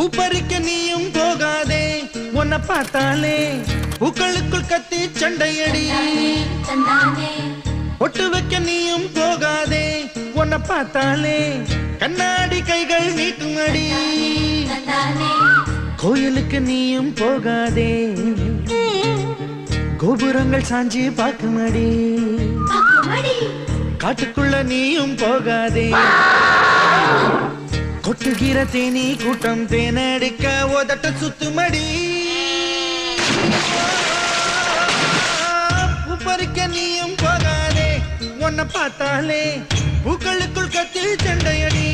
பறிக்க நீயும் போகாதே உன்னை பார்த்தாலே பூக்களுக்குள் கத்தி சண்டையடி ஒட்டு வைக்க நீயும் போகாதே உன்னை பார்த்தாலே கண்ணாடி கைகள் நீட்டுமடி கோயிலுக்கு நீயும் போகாதே கோபுரங்கள் சாஞ்சி பார்க்குமடி காட்டுக்குள்ள நீயும் போகாதே கொட்டுகிற தேனி கூட்டம் தேனடிக்க உதட்ட சுத்துமடி பூ பறிக்க நீயும் போகாதே உன்னை பார்த்தாலே பூக்களுக்குள் கத்தி சண்டையடி